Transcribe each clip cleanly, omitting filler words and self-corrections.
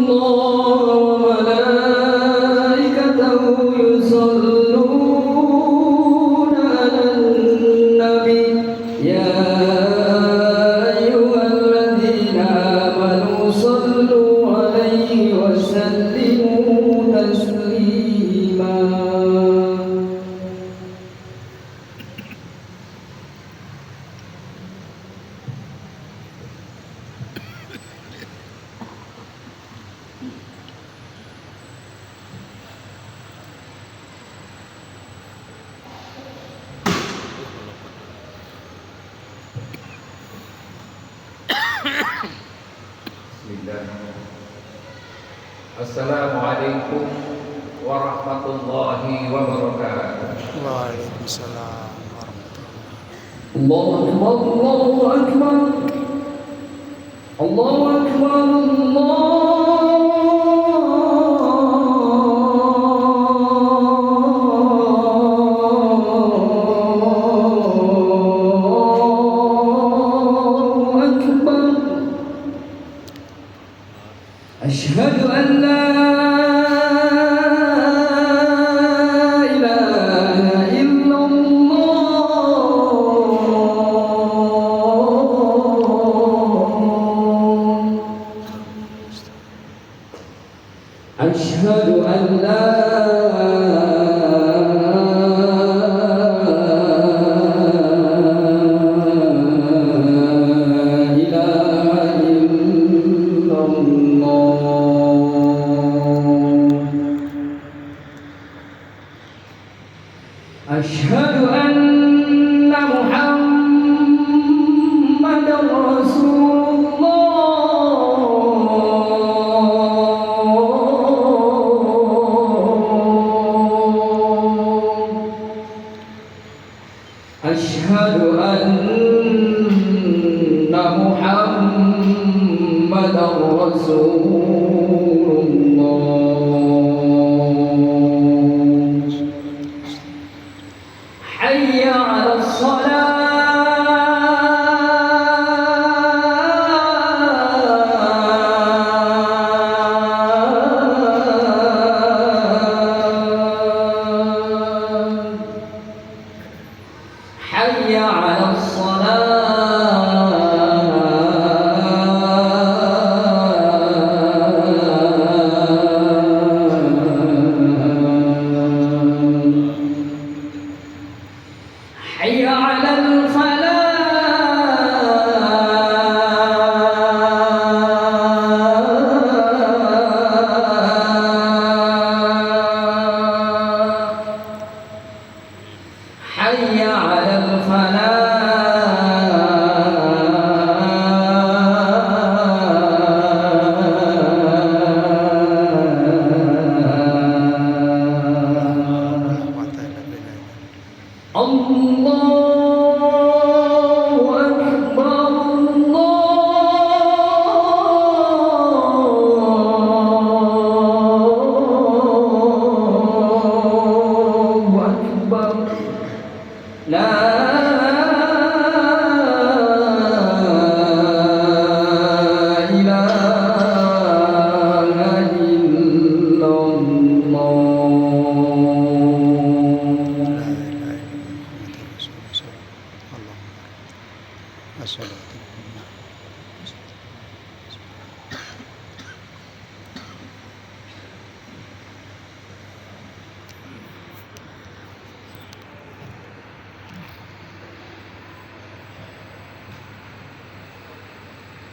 الله وملائكته يصلون على النبي يا أيها الذين آمنوا صلوا عليه وسلموا تسليما. Assalamualaikum warahmatullahi wabarakatuh. Waalaikumsalam الله أكبر الله أكبر الله أكبر الله أكبر أشهد أن لا إله إلا الله أشهد أن لا إله إلا الله أشهد أن محمدا رسول الله أشهد أن محمدا رسول الله حي على الصلاة حي على الصلاة حي على الفلاح حي على الفلاح الله أكبر الله أكبر لا إله إلا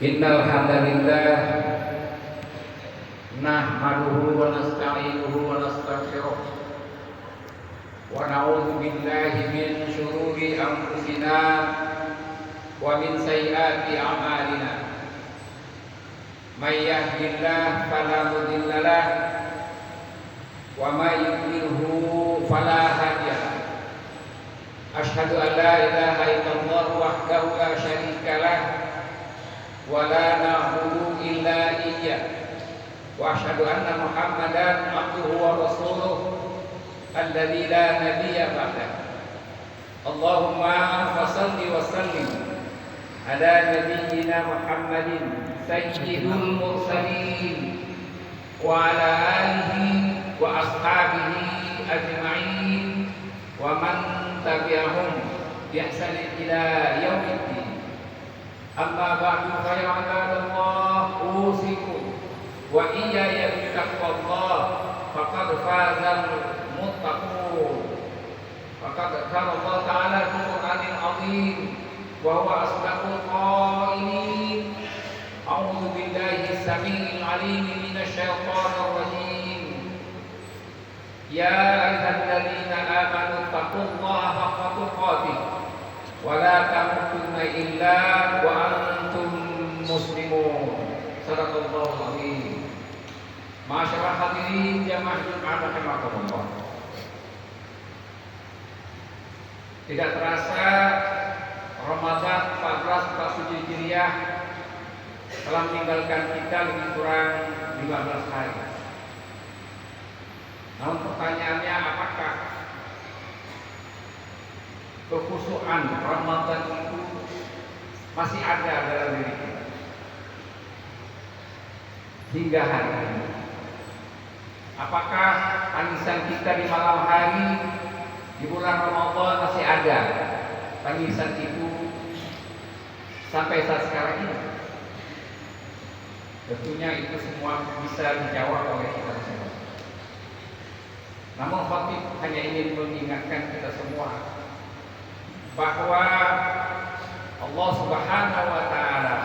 Innal hamdalillah nahmaduhu wa nasta'inuhu wa nastaghfiruh wa na'udzu billahi min shururi anfusina wa min sayyiati a'malina may yahdihillahu fala mudilla lahu wa may yudlilhu fala hadiya lahu asyhadu an la ilaha illallah wahdahu la syarika lahu wa la na'budu illa iyyah wa asyhadu anna Muhammadan abduhu wa rasuluh alladzi la nabiyya ba'dahu. Allahumma fashalli wa sallim ala nabiyyina Muhammadin sayyidul mursalin وعلى آله وأصحابه أجمعين ومن تبعهم بإحسان إلى يوم الدين. أما بعد فيا عباد الله أوصيكم وإياي بتقوى الله فقد فاز المتقون. فقد قال الله تعالى في القرآن العظيم وهو أصدق القائلين: أعوذ بالله السميع العليم من الشيطان الرجيم. يا أيها الذين آمنوا اتقوا الله حق تقاته ولا تموتن إلا وأنتم مسلمون. صدق الله العظيم. Masyaallah hadirin jamaah Jumat rahimakumullah. Tidak terasa Ramadan 1447 Hijriah telah meninggalkan kita lebih kurang 15 hari. Namun pertanyaannya, apakah kekhusyuan Ramadan itu masih ada dalam diri kita hingga hari ini? Apakah tangisan kita di malam hari di bulan Ramadan masih ada tangisan itu sampai saat sekarang ini? Tentunya itu semua bisa dijawab oleh kita semua. Namun khatib hanya ingin mengingatkan kita semua bahwa Allah Subhanahu wa taala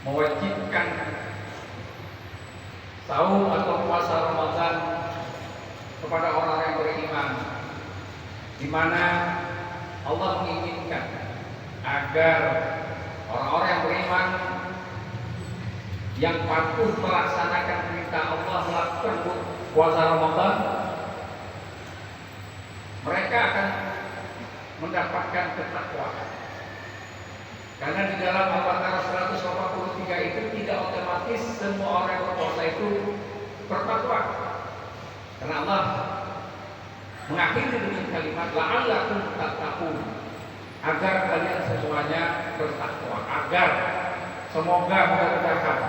mewajibkan saum atau puasa Ramadan kepada orang yang beriman, di mana Allah menginginkan agar orang-orang yang beriman yang patuh melaksanakan perintah Allah melakukan puasa Ramadan, mereka akan mendapatkan ketakwaan. Karena di dalam Al-Baqarah 183 itu tidak otomatis semua orang yang berpuasa itu bertakwa. Karena Allah mengakhiri dengan kalimat la'allakum tattaqun, agar kalian semuanya bertakwa, agar semoga mudah-mudahan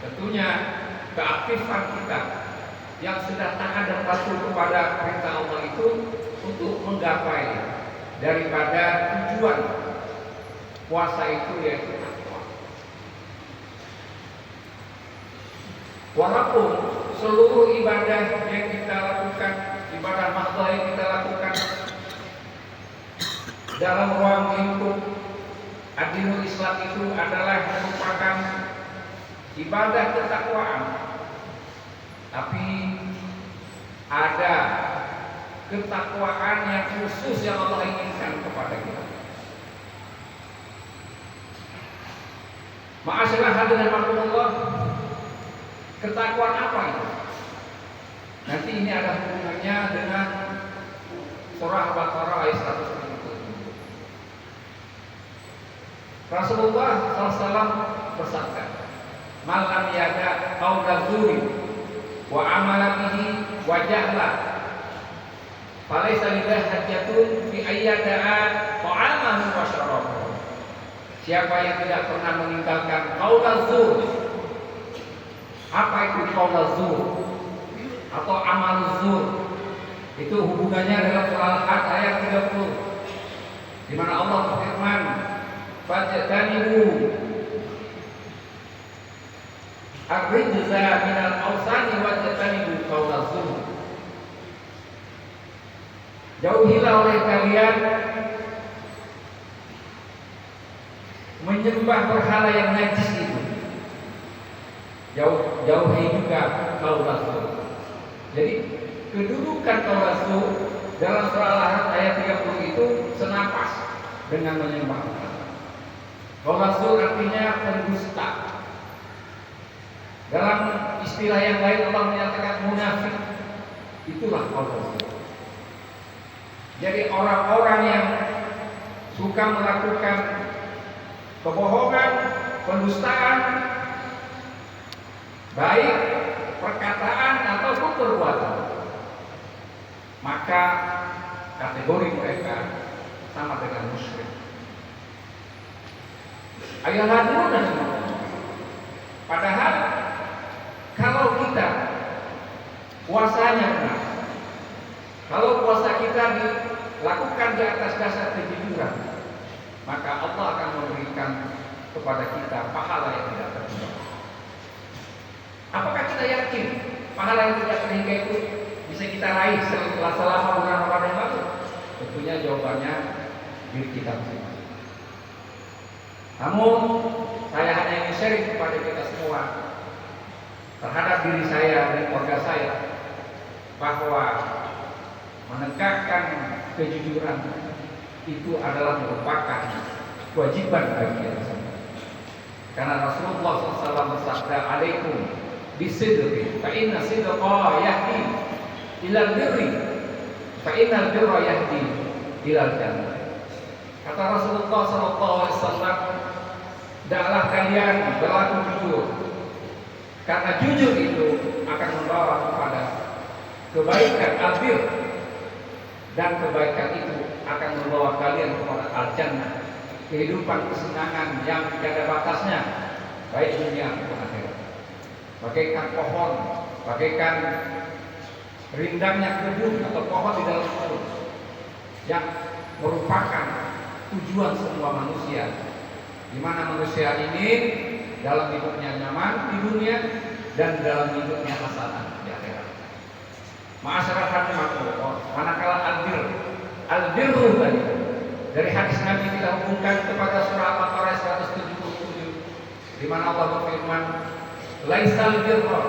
tentunya keaktifan kita yang sudah taat dan patuh kepada perintah Allah itu untuk menggapai daripada tujuan puasa itu, yaitu takwa. Walaupun seluruh ibadah yang kita lakukan, ibadah mahdoh yang kita lakukan dalam ruang lingkup Adinul Islam itu adalah merupakan ibadah ketakwaan, tapi ada ketakwaan yang khusus yang Allah inginkan kepada kita. Ma'asyiral hadirin rahimakumullah, ketakwaan apa itu? Nanti ini ada hubungannya dengan surah Al-Baqarah ayat 157. Rasulullah SAW bersabda, "Malam yada qaula zuri wa amala bihi wa jahla falaysa lillahi hajatun fi ayyada'a ta'amahu wa syarabahu." Siapa yang tidak pernah meninggalkan qaula zur. Apa itu qaula zur atau amal zur? Itu hubungannya dengan surah Al-Hajj ayat 30, di mana Allah berfirman, "Fajtanibu ar-rijza minal awsani wajtanibu qaula zur." Jauhilah oleh kalian menyembah berhala yang najis itu. Jauhi juga qaula zur. Jadi kedudukan qaula zur dalam surah Al-Hajj ayat 30 itu senapas dengan menyembah berhala. Qaula zur artinya pendusta. Dalam istilah yang lain Allah menyatakan munafik. Itulah qaula zur. Jadi orang-orang yang suka melakukan kebohongan, pendustaan, baik perkataan ataupun perbuatan, maka kategori mereka sama dengan musyrik. Ayat hadirin dan semua. Padahal puasanya benar. Kalau puasa kita dilakukan di atas dasar kejujuran, maka Allah akan memberikan kepada kita pahala yang tidak terhingga. Apakah kita yakin pahala yang tidak terhingga itu bisa kita raih setelah selama bulan Ramadan yang lalu? Tentunya jawabannya diri kita masing-masing. Namun saya hanya ingin sharing kepada kita semua terhadap diri saya dan keluarga saya bahwa menegakkan kejujuran itu adalah merupakan kewajiban bagi kita semua. Karena Rasulullah SAW bersabda, "Alaikum bisidqi, fa inna sidqa yahdi ilal birri, fa innal birra yahdi ilal jannah." Kata Rasulullah SAW, "Hendaklah kalian berlaku jujur, karena jujur itu akan membawa kepada kebaikan albir, dan kebaikan itu akan membawa kalian kepada al-jannah, kehidupan kesenangan yang tiada batasnya, baik dunia maupun akhirat." Bagaikan pohon, bagaikan rindangnya kebun atau pohon di dalam kebun yang merupakan tujuan semua manusia, di mana manusia ini dalam hidupnya nyaman di dunia dan dalam hidupnya hasanah di akhirat. Ma'asyiral hadirin, manakala albirru tadi dari hadis Nabi kita hubungkan kepada surah Al-Baqarah 177, di mana Allah berfirman, "Laisal birra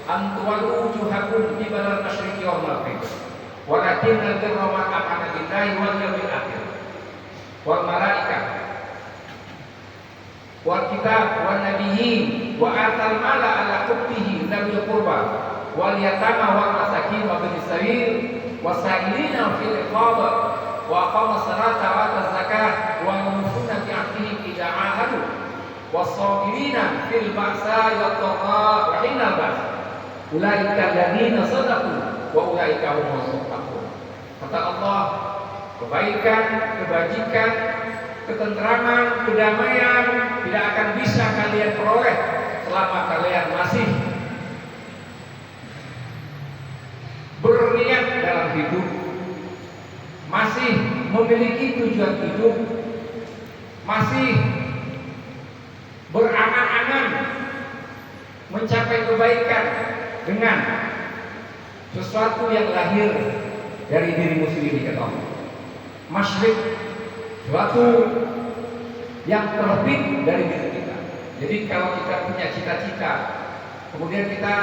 an tuwallu wujuhakum qibalal masyriqi wal maghrib, walakinnal birra man amana billahi wal yawmil akhir wal malaikah wal kitab wan nabiyyin wa atal mala ala hubbihi dzil qurba wal yatama wal masakin wa bin sabil wasailina fil riqab wa aqama salata wa ata zakah wa yufuna bi ahdihim idza ahadu was-sabirina fil ba'sa wad dharra wa hinal ba's ulaika alladziina shadaqu wa ulaika humul muttaqun." Kata Allah, kebaikan, kebajikan, ketentraman, kedamaian tidak akan bisa kalian peroleh selama kalian masih berniat dalam hidup, masih memiliki tujuan hidup, masih berangan-angan mencapai kebaikan dengan sesuatu yang lahir dari dirimu sendiri, kata Allah. Masyrik, suatu yang terbit dari diri kita. Jadi kalau kita punya cita-cita, kemudian kita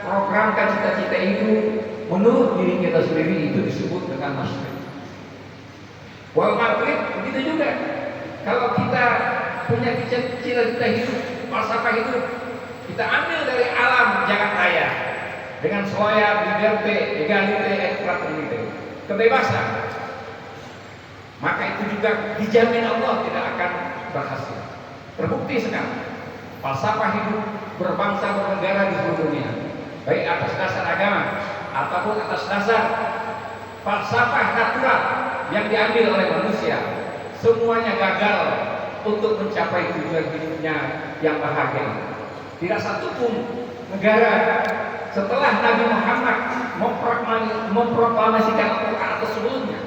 programkan cita-cita itu menurut diri kita sendiri, itu disebut dengan masyrik. Wal maghrib begitu juga. Kalau kita punya cita-cita hidup, falsafah hidup, kita ambil dari alam jagat raya dengan soya, liberté, égalité, fraternité, kebebasan, maka itu juga dijamin Allah tidak akan berhasil. Terbukti sekarang falsafah hidup berbangsa bernegara di seluruh dunia, baik atas dasar agama ataupun atas dasar falsafah natural yang diambil oleh manusia, semuanya gagal untuk mencapai tujuan hidupnya yang bahagia. Tidak satupun negara setelah Nabi Muhammad memproklamasikan Al-Quran atau sebelumnya,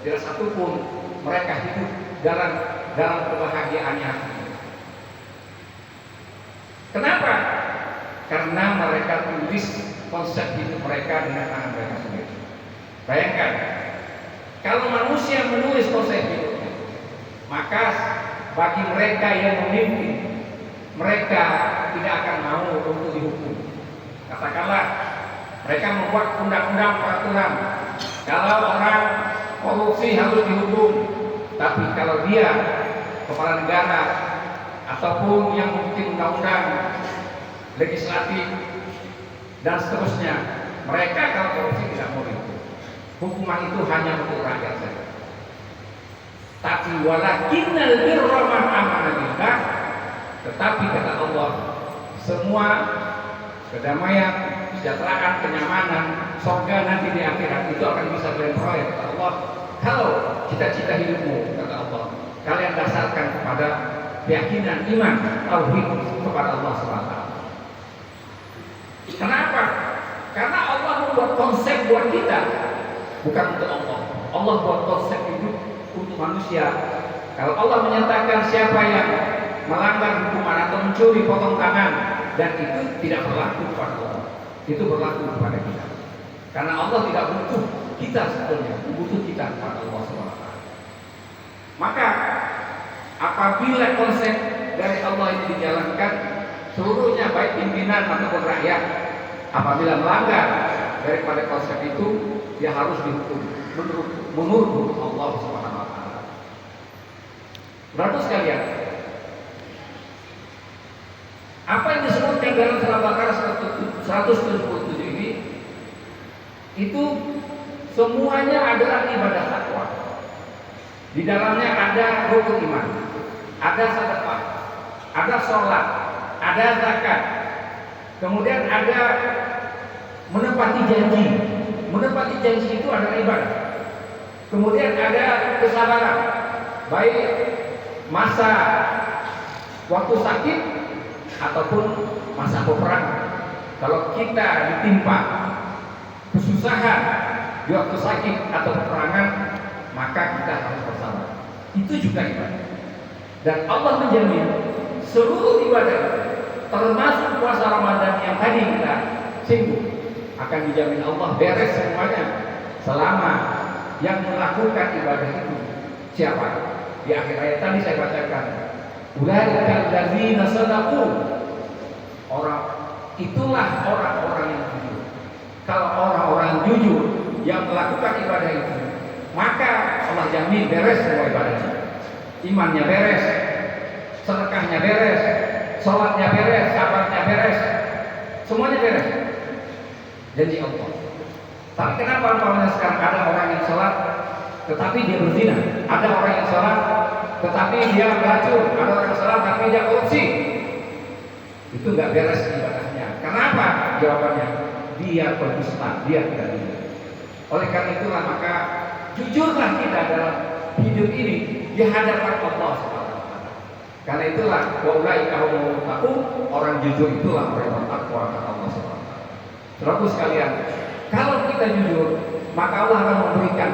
tidak satupun mereka hidup dalam kebahagiaannya. Kenapa? Karena mereka tulis konsep hidup mereka dengan tangan mereka sendiri. Bayangkan, kalau manusia menulis konsep hidupnya, maka bagi mereka yang memimpin, mereka tidak akan mau untuk dihukum. Katakanlah mereka membuat undang-undang peraturan, kalau orang korupsi harus dihukum, tapi kalau dia kepala negara ataupun yang membuat undang-undang legislatif dan seterusnya, mereka kalau korupsi tidak mau dihukum. Hukuman itu hanya untuk rakyat saja. Tapi walakinnal birra man amana billah, tetapi kata Allah, semua kedamaian, kesejahteraan, kenyamanan, surga nanti di akhirat itu akan bisa kalian peroleh, kata Allah, kalau cita-cita hidupmu, kata Allah, kalian dasarkan kepada keyakinan iman tauhid kepada Allah SWT. Kenapa? Karena Allah konsep buat kita, bukan untuk Allah. Allah buat konsep hidup untuk manusia. Kalau Allah menyatakan siapa yang melanggar hukuman atau mencuri potong tangan, dan itu tidak berlaku kepada Allah, itu berlaku kepada kita. Karena Allah tidak butuh kita sebetulnya, butuh kita kepada Allah SWT. Maka apabila konsep dari Allah ini dijalankan, seluruhnya baik pimpinan ataupun rakyat, apabila melanggar daripada konsep itu, dia harus dihukum menurut Allah SWT. Berarti sekalian, apa yang disebutkan dalam surah Al-Baqarah 177 ini, itu semuanya adalah ibadah takwa. Di dalamnya ada rukun iman, ada sedekah, ada sholat, ada zakat, kemudian ada menepati janji. Menepati janji itu adalah ibadah. Kemudian ada kesabaran, baik masa waktu sakit ataupun masa peperangan. Kalau kita ditimpa kesusahan di waktu sakit atau peperangan, maka kita harus bersabar. Itu juga ibadah. Dan Allah menjamin seluruh ibadah, termasuk puasa Ramadan yang tadi kita singgung, akan dijamin Allah beres semuanya selama yang melakukan ibadah itu siapa? Di akhir ayat tadi saya bacakan, ulaikal ladzina shadaqu. Itulah orang-orang yang jujur. Kalau orang-orang jujur yang melakukan ibadah itu, maka Allah jamin beres semua ibadahnya. Imannya beres, sedekahnya beres, sholatnya beres, sabarnya beres, semuanya beres. Janji Allah. Tapi kenapa umpamanya sekarang ada orang yang sholat tetapi dia berzina, ada orang yang sholat tetapi dia beracun, ada orang yang sholat tapi dia korupsi? Itu nggak beres ibadahnya. Kenapa? Jawabannya, dia berdusta, dia tidak jujur. Oleh karena itulah maka jujurlah kita dalam hidup ini di hadapan Allah SWT. Karena itulah wa ulaika humul muttaqun, orang jujur itulah orang yang bertakwa kata Allah SWT. Saudaraku sekalian, kalau kita jujur, maka Allah akan memberikan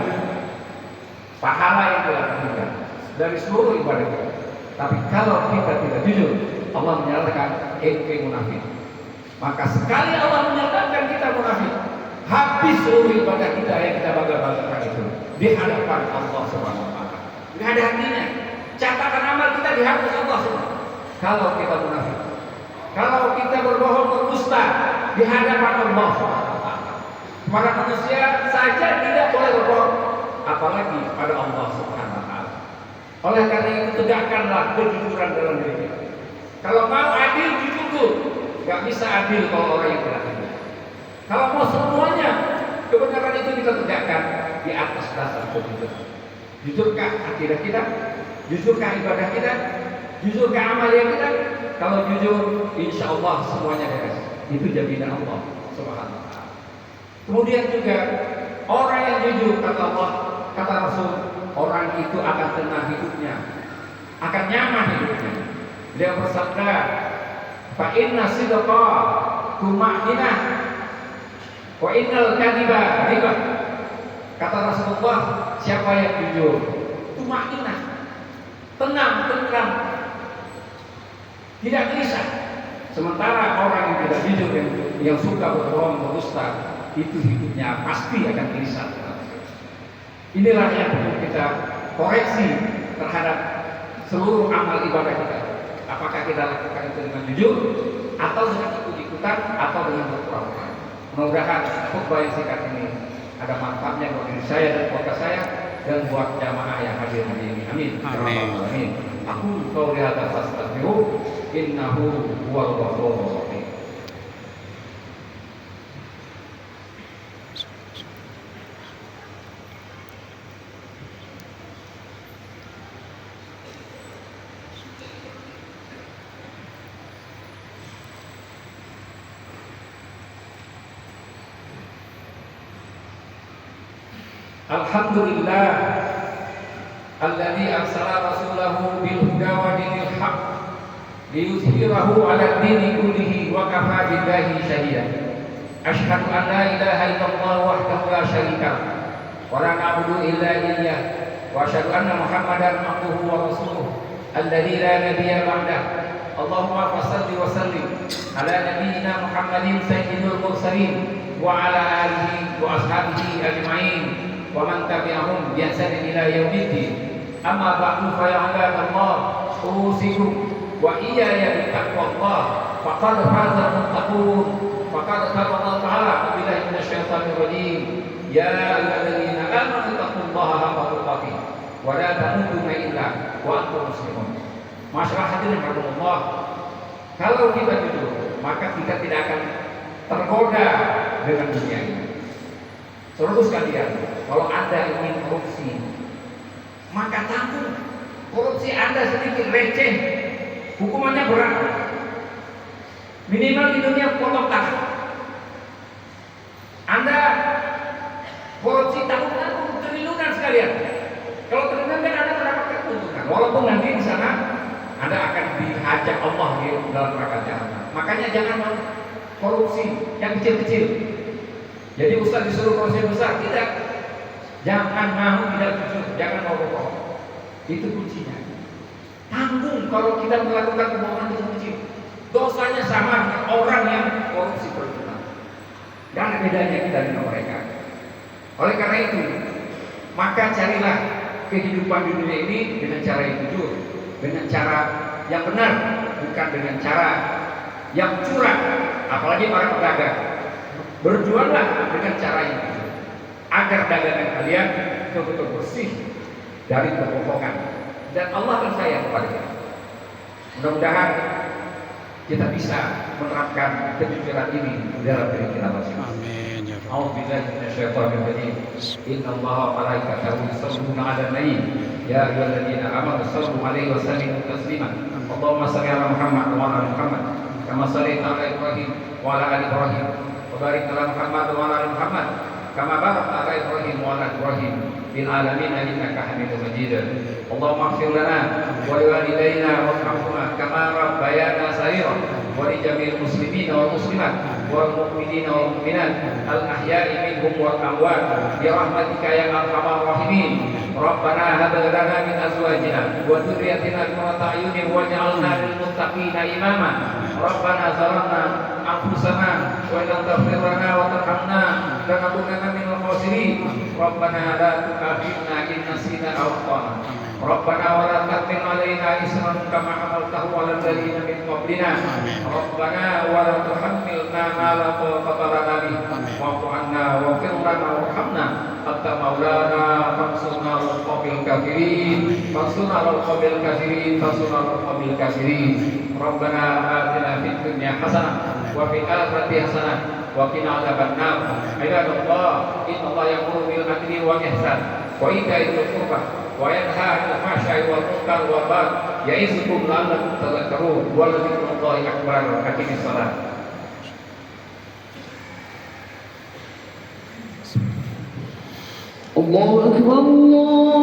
pahala yang telah diberikan dari seluruh ibadah kita. Tapi kalau kita tidak jujur, Allah menyatakan ente munafik. Maka sekali Allah menyatakan kita munafik, habis seluruh ibadah kita yang kita bangga-banggakan itu di hadapan Allah Subhanahu wa taala. Enggak ada artinya. Catatan amal kita dihapus Allah semua. Kalau kita munafik, kalau kita berbohong, berdusta di hadapan Allah Subhanahu wa taala. Para manusia saja tidak boleh berbohong, apalagi pada Allah Subhanahu wa taala. Oleh karena itu tegakkanlah kejujuran dalam diri kita. Kalau mau adil, jujur. Gak bisa adil kalau orang yang tidak adil. Kalau mau semuanya kebenaran itu kita tegakkan di atas dasar kejujuran. Jujurkah akidah kita? Jujurkah ibadah kita? Jujurkah amalan kita? Kalau jujur, insya Allah semuanya beres. Itu jaminan Allah Subhanahu wa taala. Kemudian juga orang yang jujur, kata Allah, kata Rasul, orang itu akan tenang hidupnya, akan nyaman hidupnya. Dia bersabda, fa inna sidqa tuma'ninah wa innal kadhiba riba. Kata Rasulullah, siapa yang jujur, tuma'ninah, tenang, tentram, tidak gelisah. Sementara orang yang tidak jujur, yang suka berbohong, berdusta, itu hidupnya pasti akan gelisah. Inilah yang perlu kita koreksi terhadap seluruh amal ibadah kita. Apakah kita lakukan itu dengan jujur, atau dengan ikut-ikutan, atau dengan berpura-pura. Mudah-mudahan khutbah yang singkat ini ada manfaatnya buat diri saya dan keluarga saya dan buat jamaah yang hadir hari ini. Amin. Amin. Aku qouli hadza fastaghfiru innahu huwal ghafurur rahim. Alhamdulillah alladzi arsala rasulahu bil huda wa dinil haq liyuzhirahu 'ala ad-dini kullihi wa kafaa billahi shahida. Asyhadu an la ilaha illallah wahdahu la syarika lah wa la na'budu illa iyyah wa asyhadu anna Muhammadan abduhu wa rasuluh alladzi la nabiyya ba'dah. Allahumma fassalli wa sallim ala nabiyyina Muhammadin sayyidil mursalin wa ala alihi wa ashabihi ajma'in wa man tabi'ahum bi ihsanin ila yaumiddin. Amma ba'du fa ya ibadallah usikum wa iyaya bi taqwallah faqad faza muttaqun. Faqad qala Allah ta'ala billahi minasyaitonir rajim ya ayyuhalladzina amanu taqullaha haqqa tuqatih wa la tamutunna illa wa antum muslimun. Masyarakat hadirin rahimakumullah, kalau kita jujur maka kita tidak akan tergoda dengan dunia ini. Saudara sekalian, kalau Anda ingin korupsi, maka tanggung. Korupsi Anda sedikit receh, hukumannya berat. Minimal di dunia potong tangan. Anda korupsi tanggung triliunan sekalian. Kalau triliunan kan Anda mendapatkan keuntungan, walaupun nanti di sana Anda akan diajak Allah di dalam neraka jahanam. Makanya jangan mau korupsi yang kecil-kecil. Jadi ustaz disuruh korupsi besar, tidak. Jangan mau tidak jujur, jangan mau bohong. Itu kuncinya. Tanggung kalau kita melakukan kebohongan kecil-kecil. Dosanya sama dengan orang yang korupsi berjuta. Dan ada bedanya kita dengan mereka. Oleh karena itu, maka carilah kehidupan di dunia ini dengan cara yang jujur, dengan cara yang benar, bukan dengan cara yang curang. Apalagi para pedagang, berjuanglah dengan cara yang jujur, agar dagangan kalian betul-betul bersih dari kebohongan, dan Allah akan sayang kepada kita. Mudah-mudahan kita bisa menerapkan kejujuran ini dalam diri kita masing-masing. Amin ya Rabb. A'udzubillahi minasyaitonir rajim. Innallaha wa malaikatahu yusholluna 'alan nabi. Ya ayyuhalladzina amanu shallu 'alaihi wa sallimu taslima. Allahumma shalli 'ala Muhammad wa 'ala ali Muhammad kama shallaita 'ala Ibrahim wa 'ala ali Ibrahim wa barik 'ala Muhammad wa 'ala ali Muhammad kama barakta 'ala Ibrahim wa 'ala Ibrahim fil 'alamin innaka Hamidum Majid. Allahumma ighfir lana wa liwalidayna warhamhuma kama rabbayana shaghira wa li jami'il muslimina wal muslimat wal mu'minina wal mu'minat al ahya'i minhum wal amwat bi rahmatika ya arhamar rahimin. Rabbana hab lana min azwajina wa dhurriyyatina qurrata a'yunin waj'alna lil muttaqina imama. Rabbana zalamna anfusana wa in lam taghfir lana wa tarhamna lanakunanna minal khasirin. Rabbana la tu'akhidhna in nasina aw akhtana. Rabbana wa la tahmil 'alaina isran kama hamaltahu 'alal ladzina min qablina. Rabbana wa la tuhammilna ma la taqata lana bih. Wa'fu 'anna waghfir lana warhamna anta maulana fansurna 'alal qawmil kafirin. Fansurna 'alal qawmil kafirin. Fansurna 'alal qawmil kafirin. Rabbana atina fid dunya hasanah wa fil akhirati hasanah wa qina 'adzabannar. Ibadallah, innallaha ya'muru bil 'adli wal ihsan wa ita'i dzil qurbah wa yanha 'anil fahsya'i wal munkar wal baghi ya'izukum la'allakum tadhakkarun. Wa dzikrullahi akbar. Aqimis shalah. الله أكبر الله